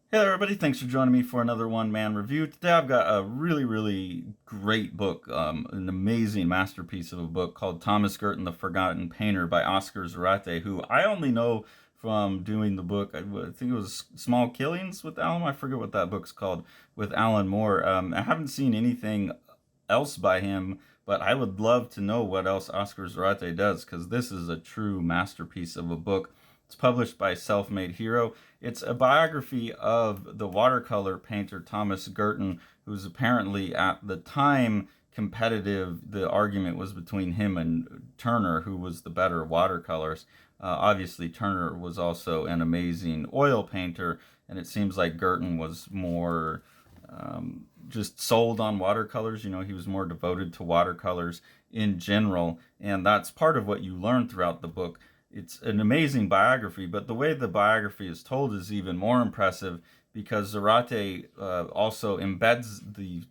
Hey there, everybody. Thanks for joining me for another one-man review. Today I've got a really great book, an amazing masterpiece of a book called Thomas Girtin, The Forgotten Painter by Oscar Zarate, who I only know from doing the book, I think it was Small Killings with Alan, I forget what that book's called, with Alan Moore. I haven't seen anything else by him, but I would love to know what else Oscar Zarate does, because this is a true masterpiece of a book. It's published by Self-Made Hero. It's a biography of the watercolor painter Thomas Girtin, who's apparently at the time competitive. The argument was between him and Turner, who was the better watercolors. Obviously, Turner was also an amazing oil painter, and it seems like Girtin was more just sold on watercolors. You know, he was more devoted to watercolors in general, and that's part of what you learn throughout the book. It's an amazing biography, but the way the biography is told is even more impressive because Zarate also embeds the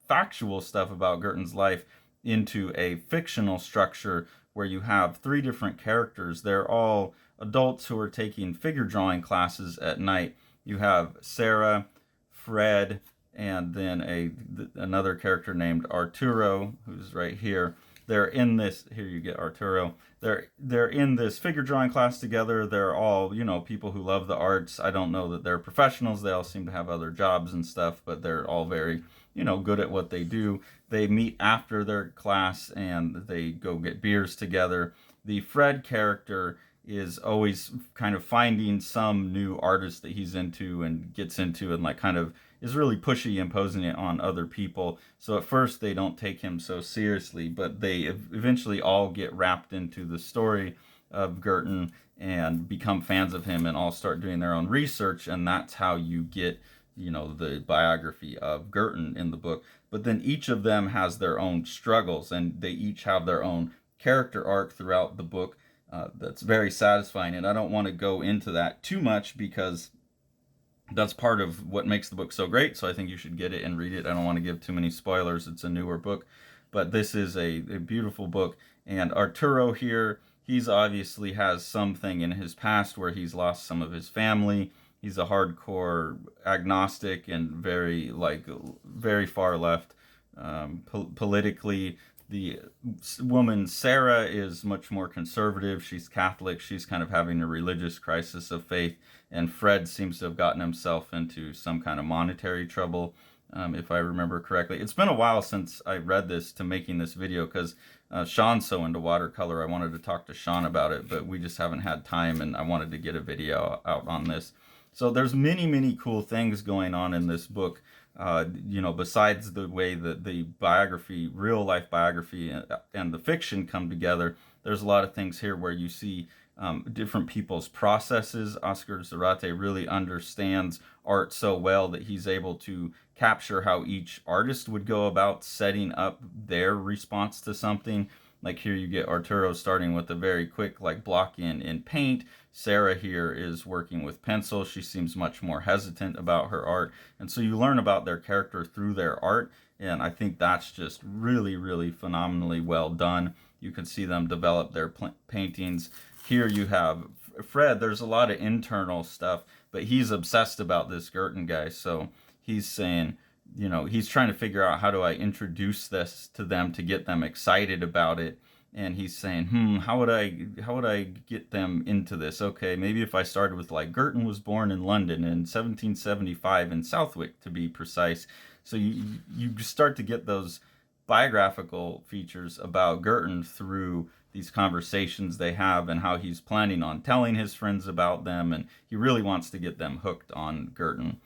factual stuff about Girtin's life into a fictional structure where you have three different characters. They're all adults who are taking figure drawing classes at night. You have Sarah, Fred, and then another character named Arturo, who's right here. They're in this. Here you get Arturo. They're in this figure drawing class together. They're all, you know, people who love the arts. I don't know that they're professionals. They all seem to have other jobs and stuff, but they're all very, you know, good at what they do. They meet after their class and they go get beers together. The Fred character is always kind of finding some new artist that he's into and gets into, and like kind of is really pushy, imposing it on other people. So at first they don't take him so seriously, but they eventually all get wrapped into the story of Girtin and become fans of him and all start doing their own research, and that's how you get, you know, the biography of Girtin in the book. But then each of them has their own struggles, and they each have their own character arc throughout the book. That's very satisfying, and I don't want to go into that too much because that's part of what makes the book so great. So I think you should get it and read it. I don't want to give too many spoilers. It's a newer book, but this is a beautiful book. And Arturo here, he's obviously has something in his past where he's lost some of his family. He's a hardcore agnostic and very far left politically. The woman Sarah is much more conservative. She's Catholic. She's kind of having a religious crisis of faith. And Fred seems to have gotten himself into some kind of monetary trouble, if I remember correctly. It's been a while since I read this to making this video because Sean's so into watercolor. I wanted to talk to Sean about it, but we just haven't had time, and I wanted to get a video out on this. So there's many cool things going on in this book. You know, besides the way that the biography, real life biography, and the fiction come together, there's a lot of things here where you see different people's processes. Oscar Zarate really understands art so well that he's able to capture how each artist would go about setting up their response to something. Like here you get Arturo starting with a very quick like block in paint. Sarah here is working with pencil. She seems much more hesitant about her art. And so you learn about their character through their art. And I think that's just really phenomenally well done. You can see them develop their paintings. Here you have Fred. There's a lot of internal stuff, but he's obsessed about this Girtin guy. So he's saying, you know, he's trying to figure out how do I introduce this to them to get them excited about it. And he's saying, how would I get them into this? Okay, maybe if I started with like Girtin was born in London in 1775 in Southwick to be precise. So you start to get those biographical features about Girtin through these conversations they have and how he's planning on telling his friends about them, and he really wants to get them hooked on Girtin.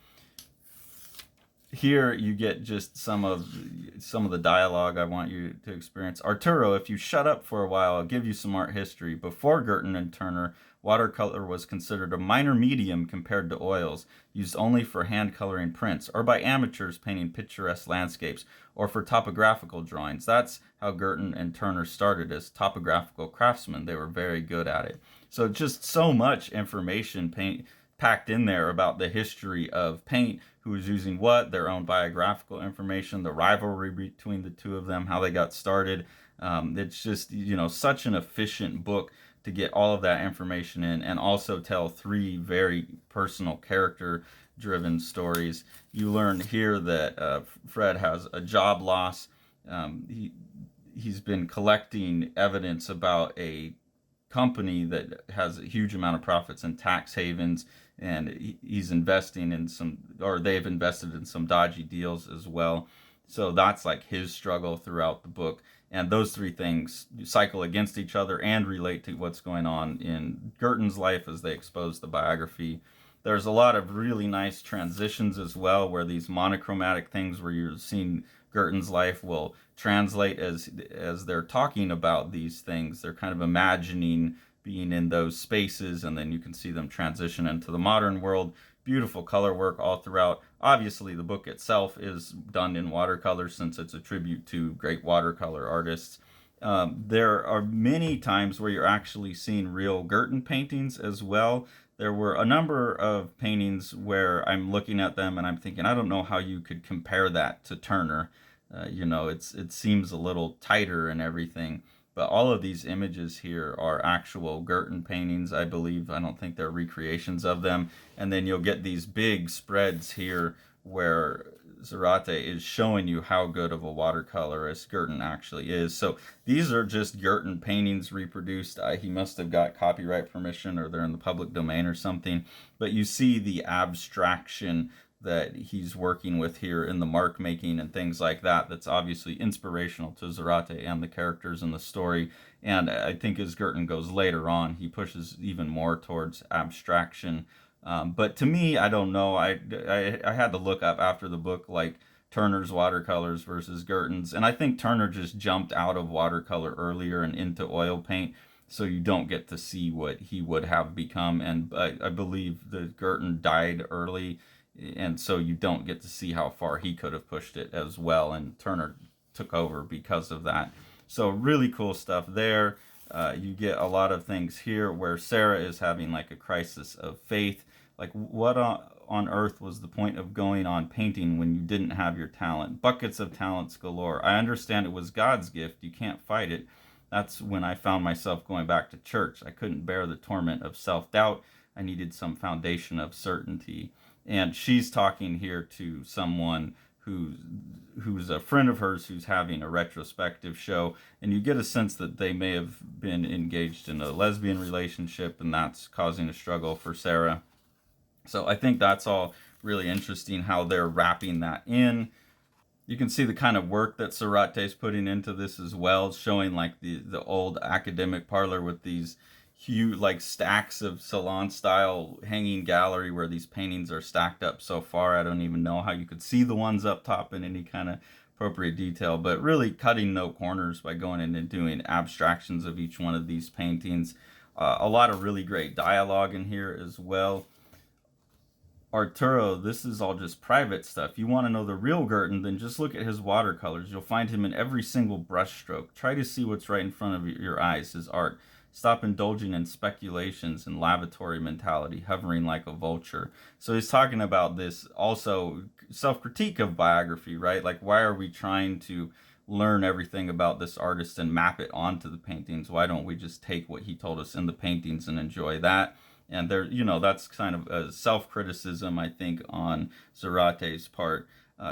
Here you get just some of the dialogue I want you to experience. Arturo, if you shut up for a while, I'll give you some art history. Before Girtin and Turner, watercolor was considered a minor medium compared to oils, used only for hand coloring prints, or by amateurs painting picturesque landscapes, or for topographical drawings. That's how Girtin and Turner started as topographical craftsmen. They were very good at it. So just so much information packed in there about the history of paint, who was using what, their own biographical information, the rivalry between the two of them, how they got started. It's just, you know, such an efficient book to get all of that information in and also tell three very personal character driven stories. You learn here that Fred has a job loss. He's been collecting evidence about a company that has a huge amount of profits in tax havens, and he's investing in some, or they've invested in some dodgy deals as well. So that's like his struggle throughout the book. And those three things cycle against each other and relate to what's going on in Girtin's life as they expose the biography. There's a lot of really nice transitions as well, where these monochromatic things where you're seeing Girtin's life will translate as they're talking about these things. They're kind of imagining being in those spaces, and then you can see them transition into the modern world. Beautiful color work all throughout. Obviously, the book itself is done in watercolor since it's a tribute to great watercolor artists. There are many times where you're actually seeing real Girtin paintings as well. There were a number of paintings where I'm looking at them and I'm thinking, I don't know how you could compare that to Turner. It seems a little tighter and everything. But all of these images here are actual Girtin paintings, I believe. I don't think they're recreations of them. And then you'll get these big spreads here where Zarate is showing you how good of a watercolorist Girtin actually is. So these are just Girtin paintings reproduced. He must have got copyright permission, or they're in the public domain or something. But you see the abstraction that he's working with here in the mark making and things like that. That's obviously inspirational to Zarate and the characters in the story. And I think as Girtin goes later on, he pushes even more towards abstraction. But to me, I don't know. I had to look up after the book like Turner's watercolors versus Girtin's, and I think Turner just jumped out of watercolor earlier and into oil paint, so you don't get to see what he would have become. And I believe that Girtin died early, and so you don't get to see how far he could have pushed it as well, and Turner took over because of that. So really cool stuff there. You get a lot of things here where Sarah is having like a crisis of faith. Like, what on earth was the point of going on painting when you didn't have your talent? Buckets of talents galore. I understand it was God's gift. You can't fight it. That's when I found myself going back to church. I couldn't bear the torment of self-doubt. I needed some foundation of certainty. And she's talking here to someone who's a friend of hers who's having a retrospective show, and you get a sense that they may have been engaged in a lesbian relationship, and that's causing a struggle for Sarah. So I think that's all really interesting how they're wrapping that in. You can see the kind of work that Zarate's putting into this as well, showing like the old academic parlor with these huge like stacks of salon style hanging gallery where these paintings are stacked up so far. I don't even know how you could see the ones up top in any kind of appropriate detail, but really cutting no corners by going in and doing abstractions of each one of these paintings. A lot of really great dialogue in here as well. Arturo, this is all just private stuff. You want to know the real Girtin, then just look at his watercolors. You'll find him in every single brushstroke. Try to see what's right in front of your eyes, his art. Stop indulging in speculations and lavatory mentality, hovering like a vulture. So he's talking about this also self-critique of biography, right? Like, why are we trying to learn everything about this artist and map it onto the paintings? Why don't we just take what he told us in the paintings and enjoy that? And there, that's kind of a self-criticism, I think, on Zarate's part.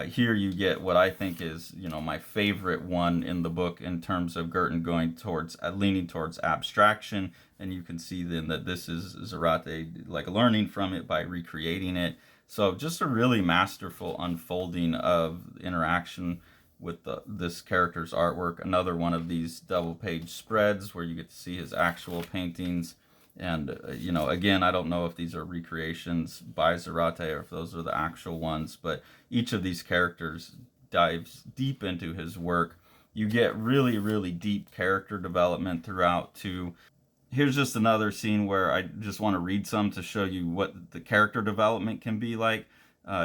Here you get what I think is, my favorite one in the book in terms of Girtin going towards, leaning towards abstraction. And you can see then that this is Zarate, like, learning from it by recreating it. So just a really masterful unfolding of interaction with this character's artwork. Another one of these double-page spreads where you get to see his actual paintings. And, again, I don't know if these are recreations by Zarate or if those are the actual ones, but each of these characters dives deep into his work. You get really, really deep character development throughout, too. Here's just another scene where I just want to read some to show you what the character development can be like.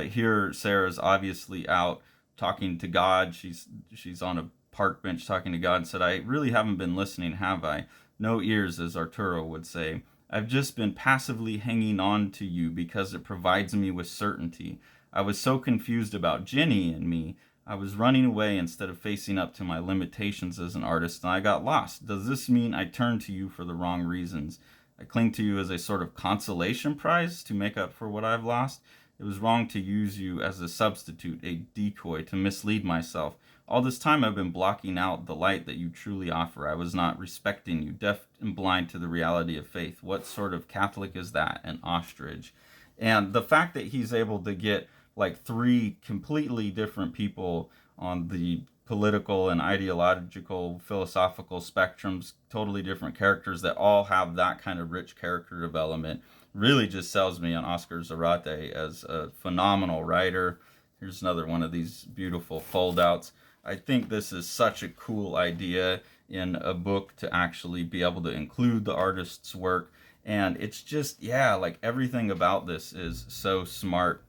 Here, Sarah's obviously out talking to God. She's on a park bench talking to God and said, I really haven't been listening, have I? No ears, as Arturo would say. I've just been passively hanging on to you because it provides me with certainty. I was so confused about Jenny and me. I was running away instead of facing up to my limitations as an artist, and I got lost. Does this mean I turn to you for the wrong reasons? I cling to you as a sort of consolation prize to make up for what I've lost? It was wrong to use you as a substitute, a decoy, to mislead myself. All this time I've been blocking out the light that you truly offer. I was not respecting you, deaf and blind to the reality of faith. What sort of Catholic is that? An ostrich. And the fact that he's able to get like three completely different people on the political and ideological, philosophical spectrums, totally different characters that all have that kind of rich character development, really just sells me on Oscar Zarate as a phenomenal writer. Here's another one of these beautiful foldouts. I think this is such a cool idea in a book to actually be able to include the artist's work. And it's just, yeah, like everything about this is so smart.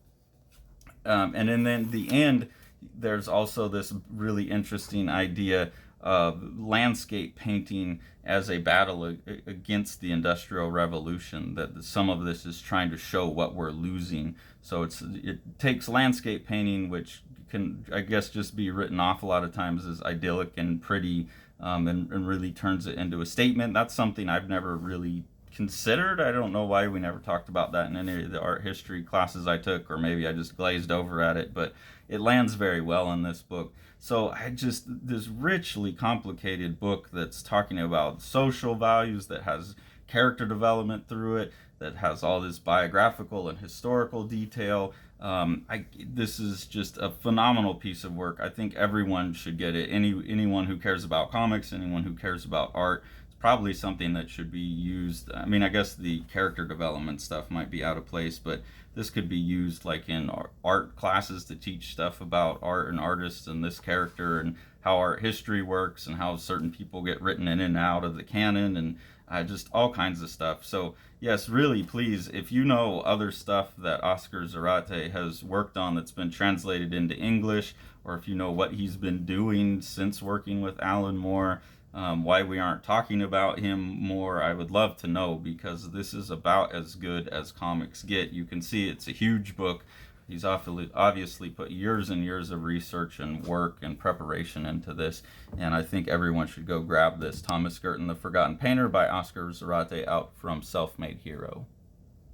And then the end, there's also this really interesting idea of landscape painting as a battle against the Industrial Revolution, that some of this is trying to show what we're losing. So it takes landscape painting, which can, I guess, just be written off a lot of times as idyllic and pretty, and really turns it into a statement. That's something I've never really considered. I don't know why we never talked about that in any of the art history classes I took, or maybe I just glazed over at it, but it lands very well in this book. So this richly complicated book that's talking about social values, that has character development through it, that has all this biographical and historical detail. This is just a phenomenal piece of work. I think everyone should get it. Anyone who cares about comics, anyone who cares about art, probably something that should be used. I mean, I guess the character development stuff might be out of place, but this could be used like in art classes to teach stuff about art and artists and this character and how art history works and how certain people get written in and out of the canon, and just all kinds of stuff. So yes, really, please, if you know other stuff that Oscar Zarate has worked on that's been translated into English, or if you know what he's been doing since working with Alan Moore, why we aren't talking about him more, I would love to know, because this is about as good as comics get. You can see it's a huge book. He's obviously put years and years of research and work and preparation into this, and I think everyone should go grab this. Thomas Girtin, The Forgotten Painter by Oscar Zarate, out from Self-Made Hero.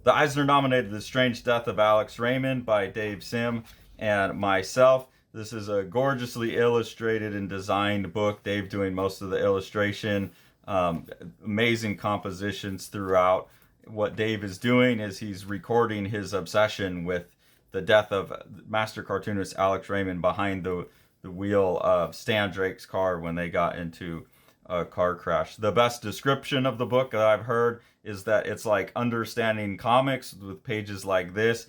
The Eisner nominated The Strange Death of Alex Raymond by Dave Sim and myself. This is a gorgeously illustrated and designed book, Dave doing most of the illustration. Amazing compositions throughout. What Dave is doing is he's recording his obsession with the death of master cartoonist Alex Raymond behind the wheel of Stan Drake's car when they got into a car crash. The best description of the book that I've heard is that it's like understanding comics with pages like this,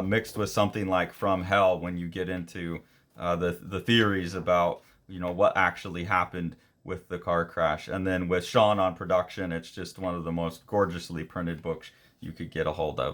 mixed with something like From Hell, when you get into the theories about, you know, what actually happened with the car crash. And then with Sean on production, it's just one of the most gorgeously printed books you could get a hold of.